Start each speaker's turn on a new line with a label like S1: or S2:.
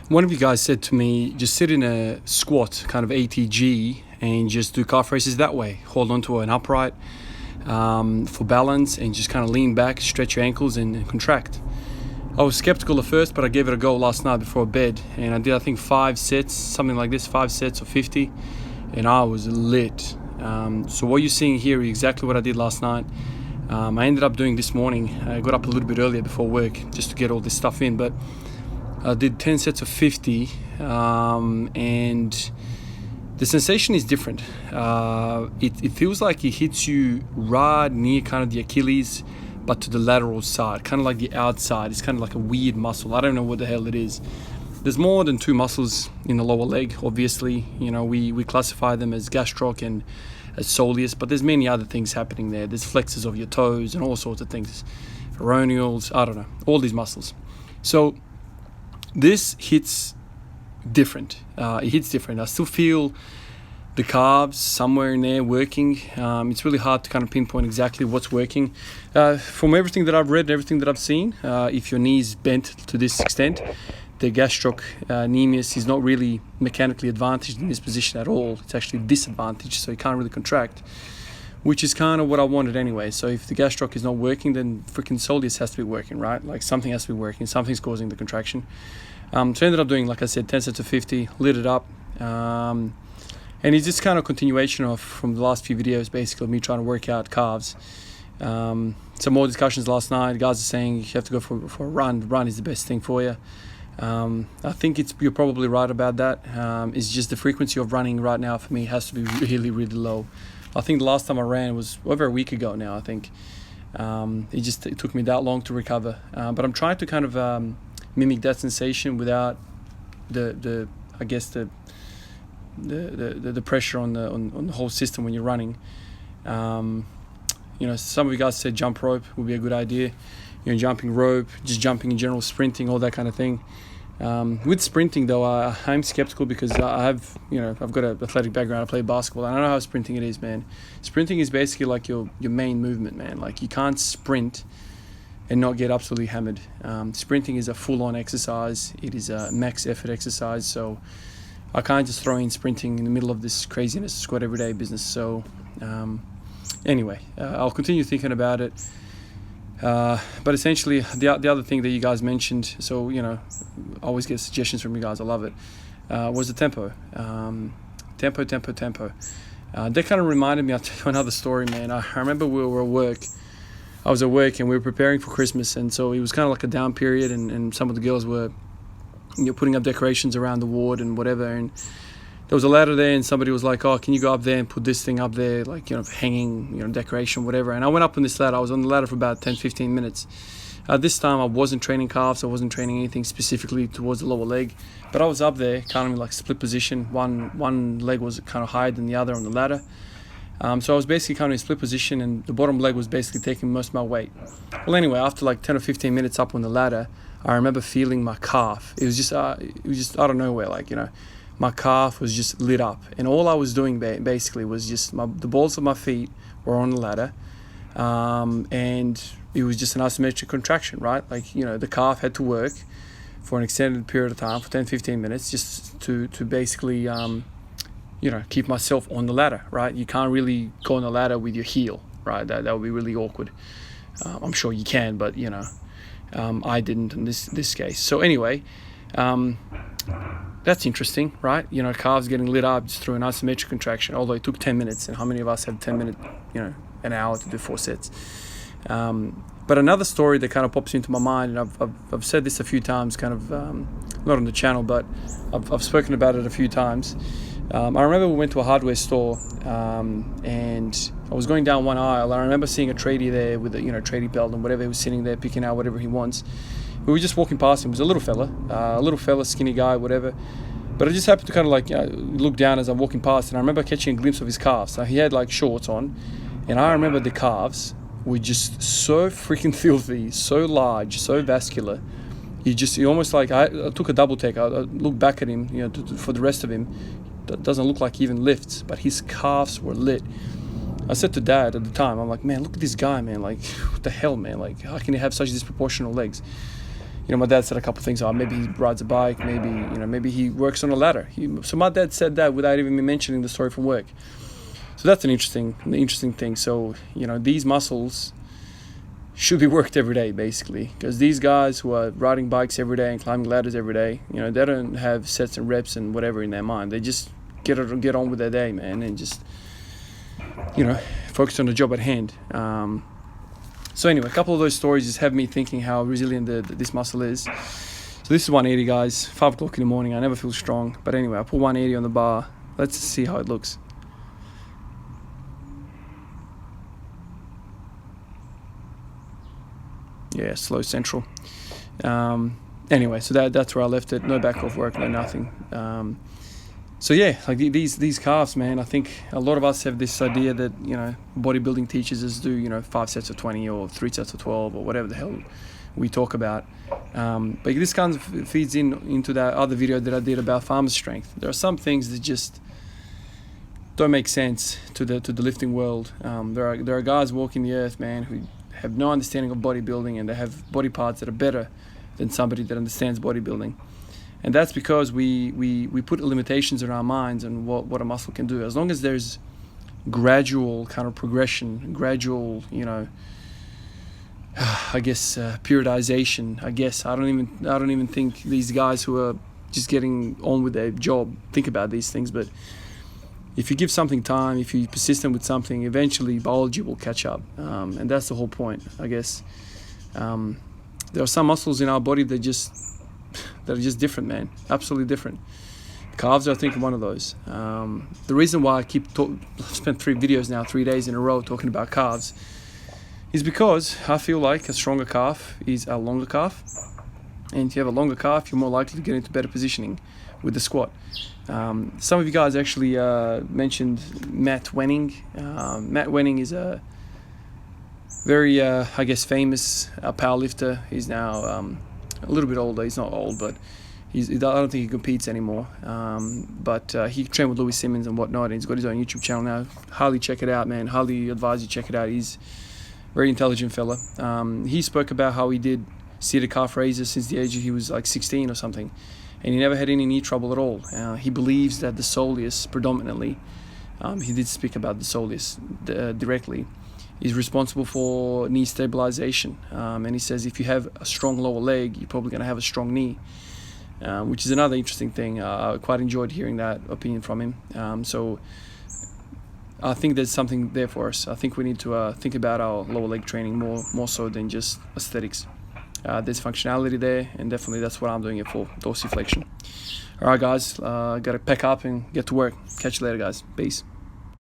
S1: One of you guys said to me, just sit in a squat, kind of ATG, and just do calf raises that way. Hold onto an upright for balance and just kind of lean back, stretch your ankles and contract. I was skeptical at first, but I gave it a go last night before bed, and I did, I think, 5 sets, something like this, 5 sets of 50, and I was lit. So what you're seeing here is exactly what I did last night. I ended up doing this morning. I got up a little bit earlier before work just to get all this stuff in, but I did 10 sets of 50, and the sensation is different. It feels like it hits you right near kind of the Achilles, but to the lateral side, kind of like the outside. It's kind of like a weird muscle. I don't know what the hell it is. There's more than 2 muscles in the lower leg, obviously. You know, we classify them as gastroc and as soleus, but there's many other things happening there. There's flexors of your toes and all sorts of things. Peroneals, I don't know, all these muscles. So this hits different. It hits different. I still feel the calves somewhere in there working. It's really hard to kind of pinpoint exactly what's working. From everything that I've read, everything that I've seen, if your knee's bent to this extent, the gastrocnemius is not really mechanically advantaged in this position at all. It's actually disadvantaged, so you can't really contract, which is kind of what I wanted anyway. So if the gastroc is not working, then freaking soleus has to be working, right? Like something has to be working, something's causing the contraction. So I ended up doing, like I said, 10 sets of 50, lit it up. And it's just kind of continuation of from the last few videos, basically me trying to work out calves. Some more discussions last night. Guys are saying you have to go for a run. Run is the best thing for you. I think you're probably right about that. It's just the frequency of running right now for me has to be really, really low. I think the last time I ran was over a week ago now, I think. It took me that long to recover. But I'm trying to kind of mimic that sensation without the pressure on the whole system when you're running. You know, some of you guys said jump rope would be a good idea. You know, jumping rope, just jumping in general, sprinting, all that kind of thing. With sprinting though, I'm skeptical because I've got an athletic background. I play basketball. I don't know how sprinting it is, man. Sprinting is basically like your main movement, man. Like you can't sprint and not get absolutely hammered. Sprinting is a full-on exercise. It is a max effort exercise. So I can't just throw in sprinting in the middle of this craziness, squat everyday business. So anyway, I'll continue thinking about it. But essentially, the other thing that you guys mentioned, so, you know, I always get suggestions from you guys, I love it, was the tempo. Tempo. That kind of reminded me, I'll tell you another story, man. I remember we were at work. I was at work and we were preparing for Christmas, and so it was kind of like a down period, and some of the girls were, you know, putting up decorations around the ward and whatever, and there was a ladder there, and somebody was like, oh, can you go up there and put this thing up there, like, you know, hanging, you know, decoration, whatever. And I went up on this ladder. I was on the ladder for about 10-15 minutes. This time I wasn't training calves. I wasn't training anything specifically towards the lower leg, but I was up there kind of like split position. One leg was kind of higher than the other on the ladder. So I was basically kind of in split position, and the bottom leg was basically taking most of my weight. Well, anyway, after like 10 or 15 minutes up on the ladder, I remember feeling my calf. It was just out of nowhere, like, you know, my calf was just lit up, and all I was doing basically was just the balls of my feet were on the ladder, and it was just an isometric contraction, right? Like, you know, the calf had to work for an extended period of time, for 10-15 minutes, just to basically, you know, keep myself on the ladder, right? You can't really go on the ladder with your heel, right? That would be really awkward. I'm sure you can, but, you know, I didn't in this case. So anyway, that's interesting, right? You know, calves getting lit up just through an isometric contraction, although it took 10 minutes. And how many of us have 10 minutes, you know, an hour to do 4 sets? But another story that kind of pops into my mind, and I've said this a few times, kind of, not on the channel, but I've spoken about it a few times. I remember we went to a hardware store, and I was going down one aisle. I remember seeing a tradie there with a, you know, tradie belt and whatever. He was sitting there picking out whatever he wants. We were just walking past him. It was a little fella, skinny guy, whatever. But I just happened to kind of like, you know, look down as I'm walking past, and I remember catching a glimpse of his calves. So he had like shorts on, and I remember the calves were just so freaking filthy, so large, so vascular. He almost like, I took a double take. I looked back at him, you know, for the rest of him. That doesn't look like he even lifts, but his calves were lit. I said to Dad at the time, I'm like, man, look at this guy, man. Like, what the hell, man? Like, how can he have such disproportional legs? my dad said a couple of things. Oh, maybe he rides a bike. Maybe maybe he works on a ladder. So my dad said that without even me mentioning the story from work. So that's an interesting thing. So these muscles should be worked every day, basically, because these guys who are riding bikes every day and climbing ladders every day, they don't have sets and reps and whatever in their mind. They just get on with their day, man, and just focus on the job at hand. So anyway, a couple of those stories just have me thinking how resilient this muscle is. So this is 180, guys. 5 o'clock in the morning. I never feel strong, but anyway, I put 180 on the bar. Let's see how it looks. Yeah, slow central. Anyway, so that's where I left it. No back off work, no nothing. So yeah, like these calves, man. I think a lot of us have this idea that bodybuilding teaches us to do 5 sets of 20 or 3 sets of 12 or whatever the hell we talk about. But this kind of feeds into that other video that I did about farmer strength. There are some things that just don't make sense to the lifting world. There are guys walking the earth, man, who have no understanding of bodybuilding, and they have body parts that are better than somebody that understands bodybuilding. And that's because we put limitations in our minds on what a muscle can do. As long as there's gradual kind of progression, gradual, I guess periodization. I don't even think these guys who are just getting on with their job think about these things. But if you give something time, if you're persistent with something, eventually biology will catch up, and that's the whole point, I guess. There are some muscles in our body that are just different, man. Absolutely different. Calves are, I think, one of those. The reason why I spent 3 videos now, 3 days in a row talking about calves, is because I feel like a stronger calf is a longer calf. And if you have a longer calf, you're more likely to get into better positioning with the squat. Some of you guys actually mentioned Matt Wenning. Matt Wenning is a very, I guess, famous powerlifter. He's now a little bit older. He's not old, but I don't think he competes anymore. But he trained with Louis Simmons and whatnot, and he's got his own YouTube channel now. Highly check it out, man. Highly advise you check it out. He's a very intelligent fella. He spoke about how he did seated calf raises since the age he was like 16 or something, and he never had any knee trouble at all. He believes that the soleus predominantly, he did speak about the soleus directly, is responsible for knee stabilization. And he says if you have a strong lower leg, you're probably going to have a strong knee, which is another interesting thing. I quite enjoyed hearing that opinion from him. So I think there's something there for us. I think we need to think about our lower leg training more so than just aesthetics. There's functionality there, and definitely that's what I'm doing it for, dorsiflexion. All right, guys, got to pack up and get to work. Catch you later, guys. Peace.